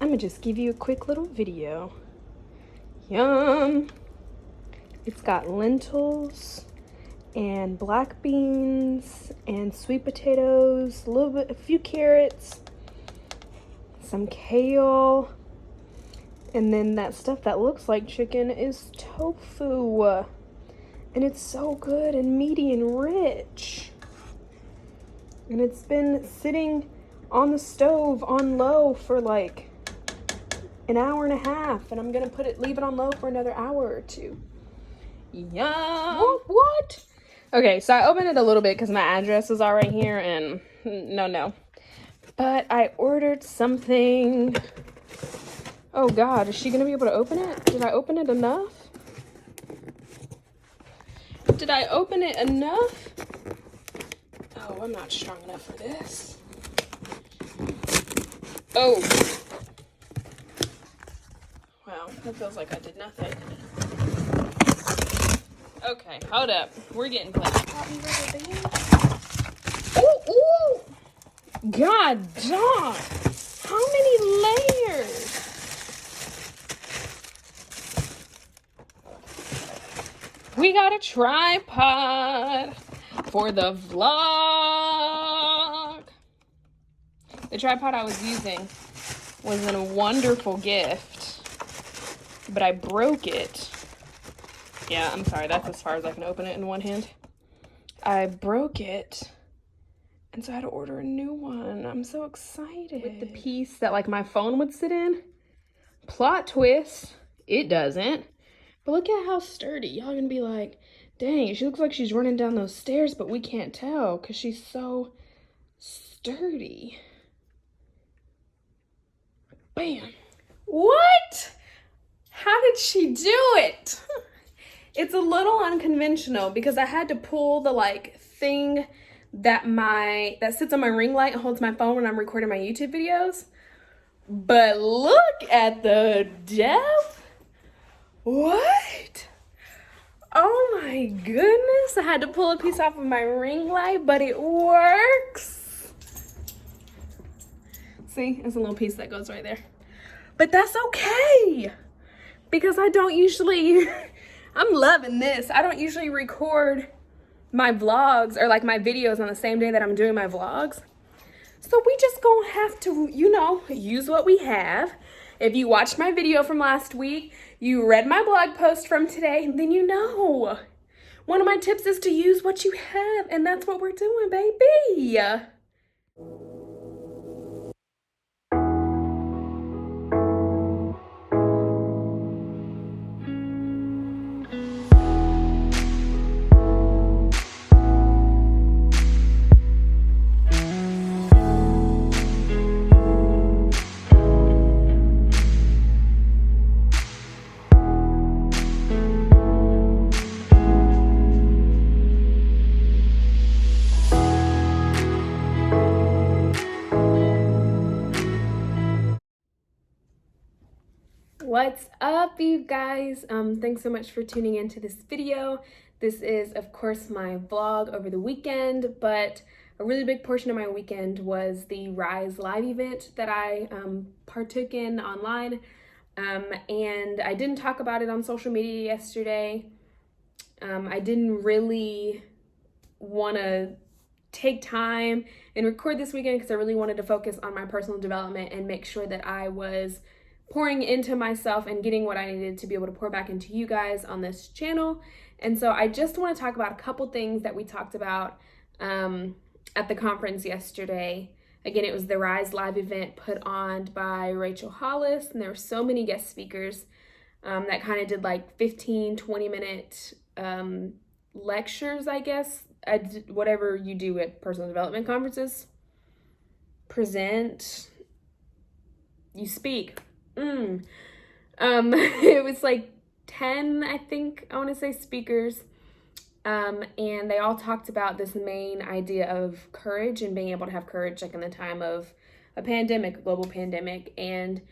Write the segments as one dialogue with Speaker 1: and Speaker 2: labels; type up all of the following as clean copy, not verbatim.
Speaker 1: I'm gonna just give you a quick little video. Yum! It's got lentils and black beans and sweet potatoes, a few carrots, some kale, and then that stuff that looks like chicken is tofu. And it's so good and meaty and rich. And it's been sitting on the stove on low for like an hour and a half, and I'm gonna leave it on low for another hour or two. Yum! What? Okay, so I opened it a little bit because my address is all right here, and no. But I ordered something. Oh God, is she gonna be able to open it? Did I open it enough? Did I open it enough? Oh, I'm not strong enough for this. Oh. Wow, that feels like I did nothing. Okay, hold up. We're getting close. Ooh! God darn! How many layers? We got a tripod for the vlog. The tripod I was using was a wonderful gift, but I broke it. Yeah, I'm sorry, that's as far as I can open it in one hand. I broke it, and so I had to order a new one. I'm so excited. With the piece that like my phone would sit in. Plot twist, it doesn't. But look at how sturdy. Y'all gonna be like, dang, she looks like she's running down those stairs, but we can't tell because she's so sturdy. Bam. What? How did she do it? It's a little unconventional because I had to pull the like thing that sits on my ring light and holds my phone when I'm recording my YouTube videos. But look at the depth. What? Oh my goodness. I had to pull a piece off of my ring light, but it works. See, it's a little piece that goes right there. But that's okay because I don't usually, I'm loving this. I don't usually record my vlogs or like my videos on the same day that I'm doing my vlogs. So we just gonna have to, use what we have. If you watched my video from last week, you read my blog post from today, then you know. One of my tips is to use what you have, and that's what we're doing, baby. What's up, you guys? Thanks so much for tuning into this video. This is, of course, my vlog over the weekend, but a really big portion of my weekend was the Rise live event that I partook in online, and I didn't talk about it on social media yesterday. I didn't really want to take time and record this weekend because I really wanted to focus on my personal development and make sure that I was pouring into myself and getting what I needed to be able to pour back into you guys on this channel. And so I just want to talk about a couple things that we talked about at the conference yesterday. Again, it was the Rise Live event put on by Rachel Hollis, and there were so many guest speakers that kind of did like 15-20 minute lectures, I guess. Whatever you do at personal development conferences. Present, you speak. It was like 10, I think, I want to say, speakers, and they all talked about this main idea of courage and being able to have courage like in the time of a pandemic, a global pandemic, and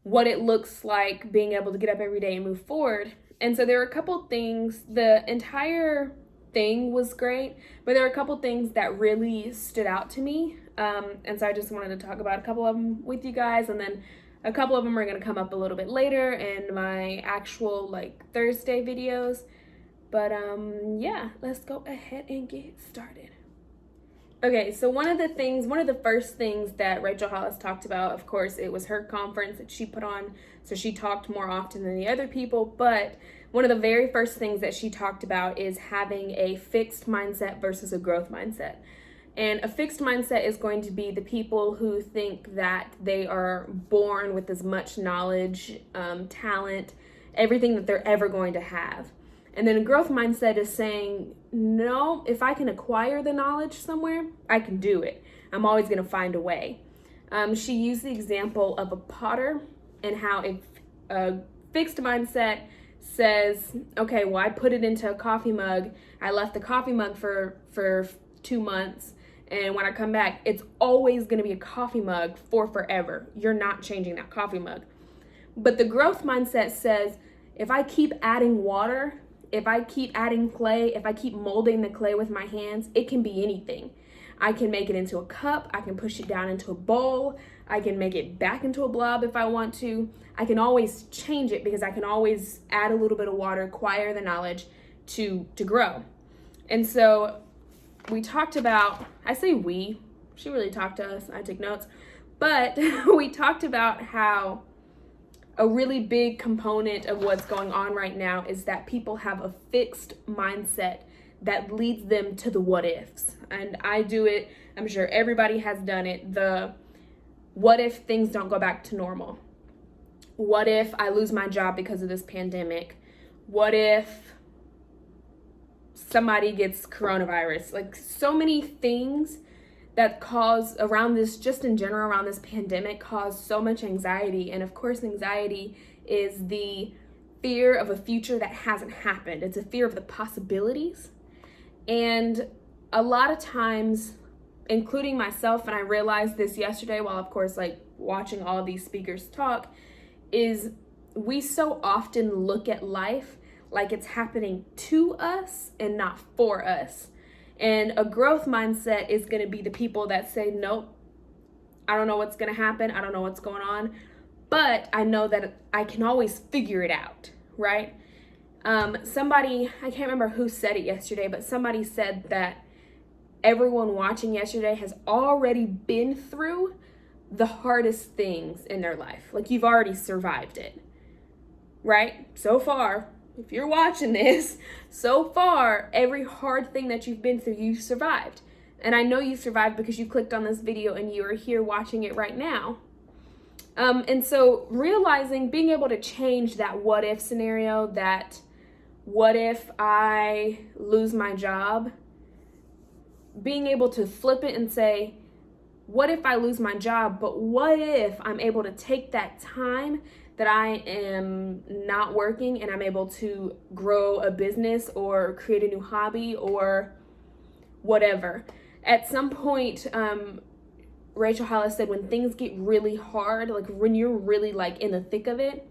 Speaker 1: what it looks like being able to get up every day and move forward. And so there were a couple things. The entire thing was great, but there were a couple things that really stood out to me, and so I just wanted to talk about a couple of them with you guys, and then A couple of them are going to come up a little bit later in my actual like Thursday videos. But yeah, let's go ahead and get started. Okay, so one of the first things that Rachel Hollis talked about, of course, it was her conference that she put on, so she talked more often than the other people, but one of the very first things that she talked about is having a fixed mindset versus a growth mindset. And a fixed mindset is going to be the people who think that they are born with as much knowledge, talent, everything that they're ever going to have. And then a growth mindset is saying, no, if I can acquire the knowledge somewhere, I can do it. I'm always going to find a way. She used the example of a potter and how a fixed mindset says, okay, well, I put it into a coffee mug. I left the coffee mug for 2 months. And when I come back, it's always going to be a coffee mug for forever. You're not changing that coffee mug. But the growth mindset says, if I keep adding water, if I keep adding clay, if I keep molding the clay with my hands, it can be anything. I can make it into a cup. I can push it down into a bowl. I can make it back into a blob if I want to. I can always change it because I can always add a little bit of water, acquire the knowledge to grow. And so we talked about, I say we, she really talked to us, I took notes, but we talked about how a really big component of what's going on right now is that people have a fixed mindset that leads them to the what ifs. And I do it, I'm sure everybody has done it, the what if things don't go back to normal? What if I lose my job because of this pandemic? What if somebody gets coronavirus? Like so many things that cause around this, just in general around this pandemic, cause so much anxiety. And of course, anxiety is the fear of a future that hasn't happened. It's a fear of the possibilities. And a lot of times, including myself, and I realized this yesterday while, of course, like watching all of these speakers talk, is we so often look at life like it's happening to us and not for us. And a growth mindset is going to be the people that say, nope, I don't know what's going to happen. I don't know what's going on, but I know that I can always figure it out, right? Somebody, I can't remember who said it yesterday, but somebody said that everyone watching yesterday has already been through the hardest things in their life. Like you've already survived it, right? So far, if you're watching this, so far, every hard thing that you've been through, you've survived. And I know you survived because you clicked on this video and you are here watching it right now. And so realizing, being able to change that what if scenario, that what if I lose my job, being able to flip it and say, what if I lose my job, but what if I'm able to take that time that I am not working and I'm able to grow a business or create a new hobby or whatever. At some point, Rachel Hollis said when things get really hard, like when you're really like in the thick of it,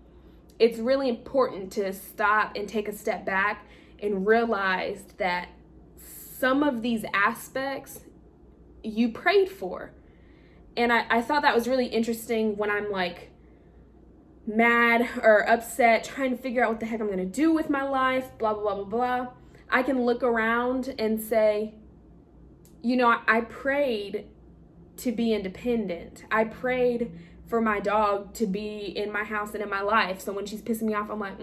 Speaker 1: it's really important to stop and take a step back and realize that some of these aspects you prayed for. And I thought that was really interesting when I'm like mad or upset, trying to figure out what the heck I'm going to do with my life, blah, blah, blah, blah, blah. I can look around and say, you know, I prayed to be independent. I prayed for my dog to be in my house and in my life. So when she's pissing me off, I'm like,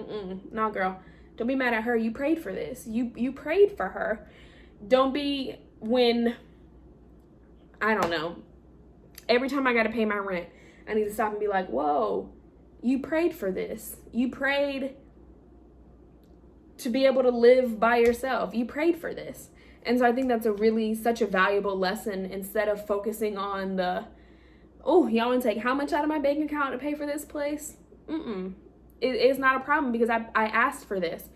Speaker 1: no, girl, don't be mad at her. You prayed for this. You prayed for her. Don't be when, I don't know, every time I got to pay my rent, I need to stop and be like, whoa, you prayed for this. You prayed to be able to live by yourself. You prayed for this. And so I think that's such a valuable lesson, instead of focusing on the, oh, y'all want to take how much out of my bank account to pay for this place? It's not a problem because I asked for this.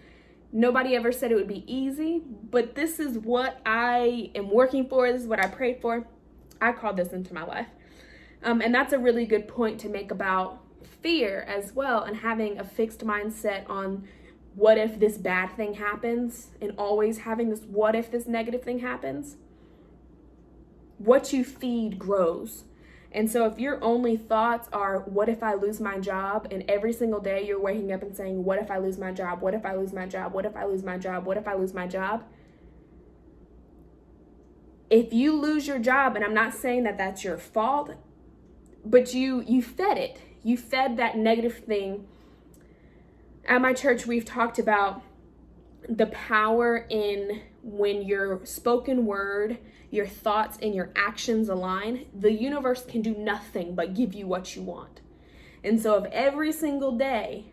Speaker 1: Nobody ever said it would be easy, but this is what I am working for. This is what I prayed for. I called this into my life. And that's a really good point to make about fear as well, and having a fixed mindset on what if this bad thing happens, and always having this what if this negative thing happens. What you feed grows. And so if your only thoughts are, what if I lose my job? And every single day you're waking up and saying, what if I lose my job? What if I lose my job? What if I lose my job? What if I lose my job? If you lose your job, and I'm not saying that that's your fault, but you fed it. You fed that negative thing. At my church, we've talked about the power in when your spoken word, your thoughts, and your actions align. The universe can do nothing but give you what you want. And so if every single day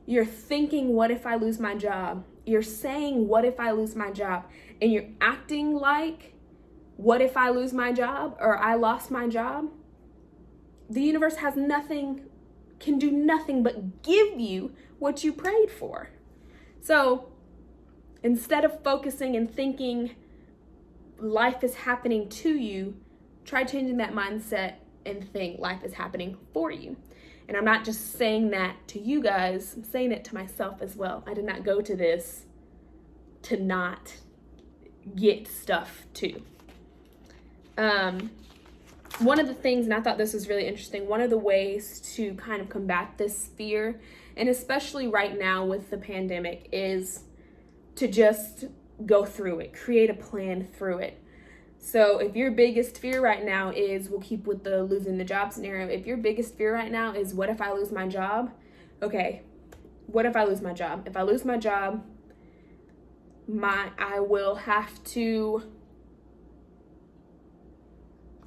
Speaker 1: you're thinking, what if I lose my job? You're saying, what if I lose my job? And you're acting like, what if I lose my job or I lost my job? The universe can do nothing but give you what you prayed for. So instead of focusing and thinking life is happening to you, try changing that mindset and think life is happening for you. And I'm not just saying that to you guys, I'm saying it to myself as well. I did not go to this to not get stuff too. One of the things, and I thought this was really interesting, one of the ways to kind of combat this fear, and especially right now with the pandemic, is to just go through it, create a plan through it. So if your biggest fear right now is, we'll keep with the losing the job scenario, if your biggest fear right now is, what if I lose my job? Okay, what if I lose my job? If I lose my job, I will have to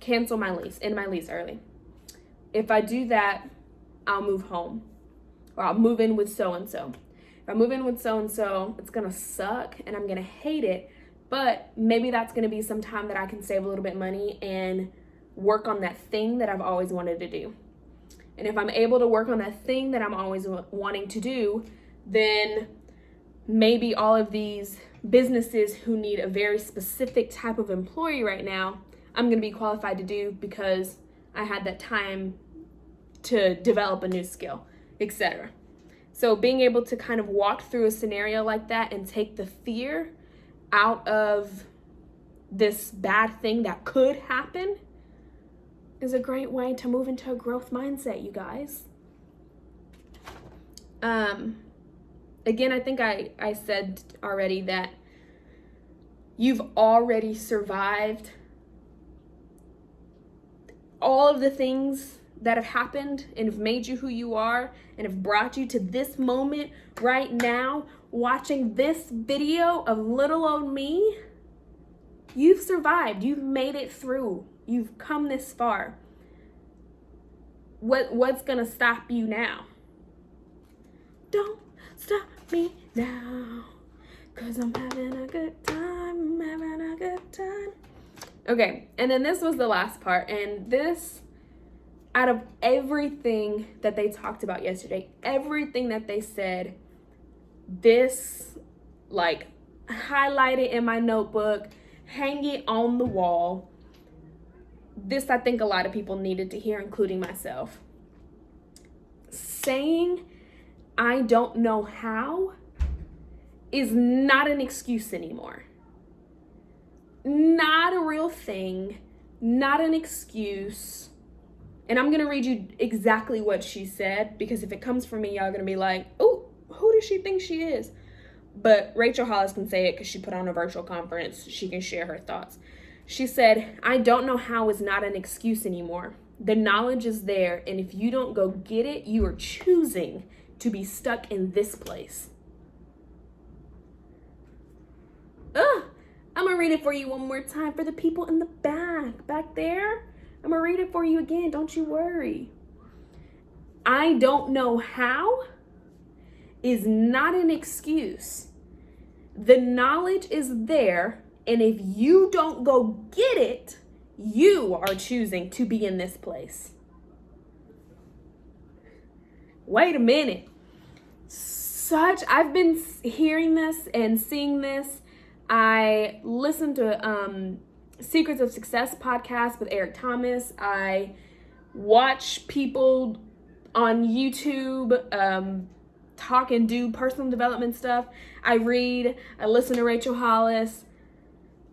Speaker 1: cancel my lease, end my lease early. If I do that, I'll move home, or I'll move in with so-and-so. If I move in with so-and-so, it's gonna suck and I'm gonna hate it, but maybe that's gonna be some time that I can save a little bit of money and work on that thing that I've always wanted to do. And if I'm able to work on that thing that I'm always wanting to do, then maybe all of these businesses who need a very specific type of employee right now, I'm going to be qualified to do because I had that time to develop a new skill, etc. So being able to kind of walk through a scenario like that and take the fear out of this bad thing that could happen is a great way to move into a growth mindset, you guys. Again, I think I said already that you've already survived all of the things that have happened and have made you who you are and have brought you to this moment right now, watching this video of little old me. You've survived. You've made it through. You've come this far. What's gonna stop you now? Don't stop me now, 'cause I'm having a good time. I'm having a good time. Okay, and then this was the last part, and this, out of everything that they talked about yesterday, everything that they said, this, like, highlight it in my notebook, hang it on the wall. This, I think a lot of people needed to hear, including myself. Saying, I don't know how, is not an excuse anymore. Not a real thing, not an excuse. And I'm gonna read you exactly what she said, because if it comes from me, y'all are gonna be like, oh, who does she think she is? But Rachel Hollis can say it because she put on a virtual conference. She can share her thoughts. She said, I don't know how is not an excuse anymore. The knowledge is there, and if you don't go get it, you are choosing to be stuck in this place. I'm gonna read it for you one more time for the people in the back there. I'm gonna read it for you again, don't you worry. I don't know how is not an excuse. The knowledge is there, and if you don't go get it, you are choosing to be in this place. Wait a minute. I've been hearing this and seeing this. I listened to Secrets of Success podcast with Eric Thomas. I watch people on YouTube talk and do personal development stuff. I listen to Rachel Hollis.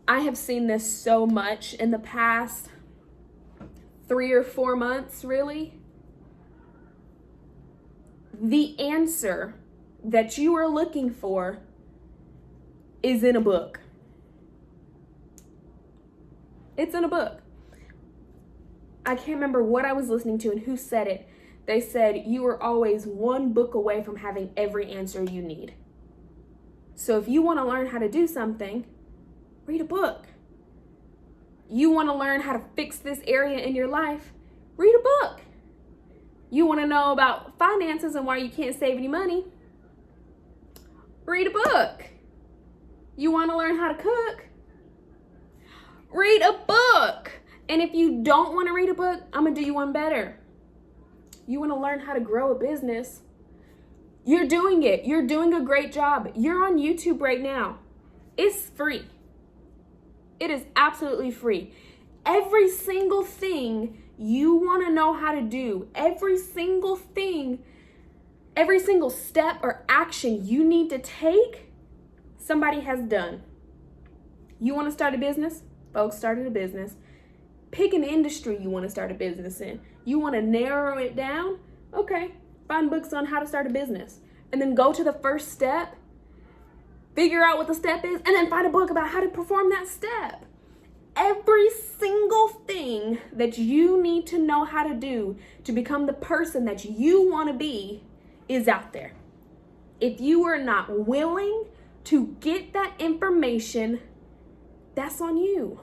Speaker 1: I have seen this so much in the past 3 or 4 months, really. The answer that you are looking for is in a book. It's in a book. I can't remember what I was listening to and who said it. They said you are always one book away from having every answer you need. So if you want to learn how to do something, read a book. You want to learn how to fix this area in your life, read a book. You want to know about finances and why you can't save any money, read a book. You want to learn how to cook, read a book. And if you don't want to read a book, I'm going to do you one better. You want to learn how to grow a business, you're doing it. You're doing a great job. You're on YouTube right now. It's free. It is absolutely free. Every single thing you want to know how to do, every single thing, every single step or action you need to take, somebody has done. You want to start a business? Folks started a business. Pick an industry you want to start a business in. You want to narrow it down? Okay, find books on how to start a business. And then go to the first step, figure out what the step is, and then find a book about how to perform that step. Every single thing that you need to know how to do to become the person that you want to be is out there. If you are not willing to get that information, that's on you.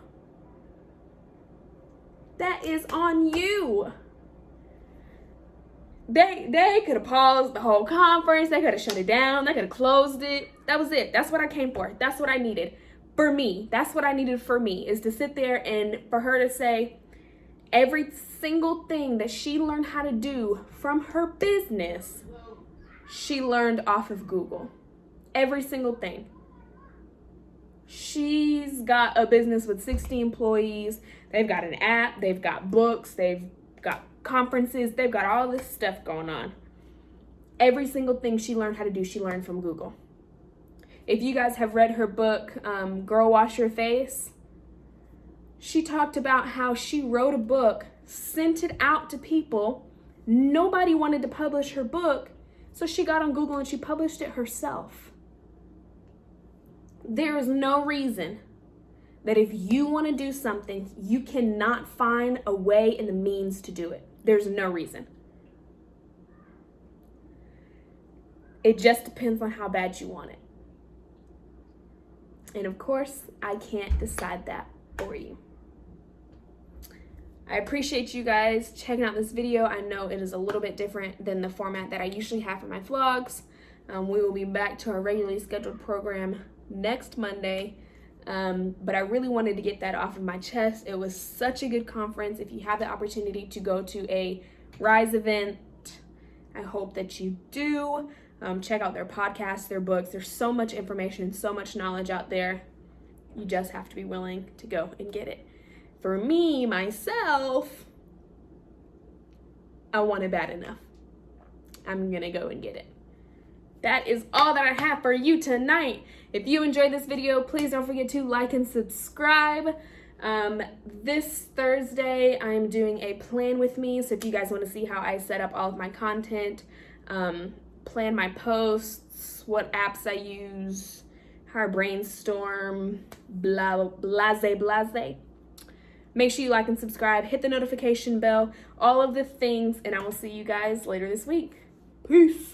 Speaker 1: That is on you. They could have paused the whole conference. They could have shut it down. They could have closed it. That was it. That's what I came for. That's what I needed. For me, that's what I needed for me, is to sit there and for her to say every single thing that she learned how to do from her business, she learned off of Google. Every single thing. She's got a business with 60 employees. They've got an app. They've got books. They've got conferences. They've got all this stuff going on. Every single thing she learned how to do, she learned from Google. If you guys have read her book, Girl Wash Your Face, she talked about how she wrote a book, sent it out to people. Nobody wanted to publish her book, so she got on Google and she published it herself. There is no reason that if you want to do something, you cannot find a way and the means to do it. There's no reason. It just depends on how bad you want it. And of course, I can't decide that for you. I appreciate you guys checking out this video. I know it is a little bit different than the format that I usually have for my vlogs. We will be back to our regularly scheduled program next Monday. But I really wanted to get that off of my chest. It was such a good conference. If you have the opportunity to go to a Rise event, I hope that you do. Check out their podcasts, their books. There's so much information and so much knowledge out there. You just have to be willing to go and get it. For me, myself, I want it bad enough. I'm gonna go and get it. That is all that I have for you tonight. If you enjoyed this video, please don't forget to like and subscribe. This Thursday, I'm doing a plan with me. So if you guys want to see how I set up all of my content, plan my posts, what apps I use, how I brainstorm, blase. Make sure you like and subscribe, hit the notification bell, all of the things, and I will see you guys later this week. Peace.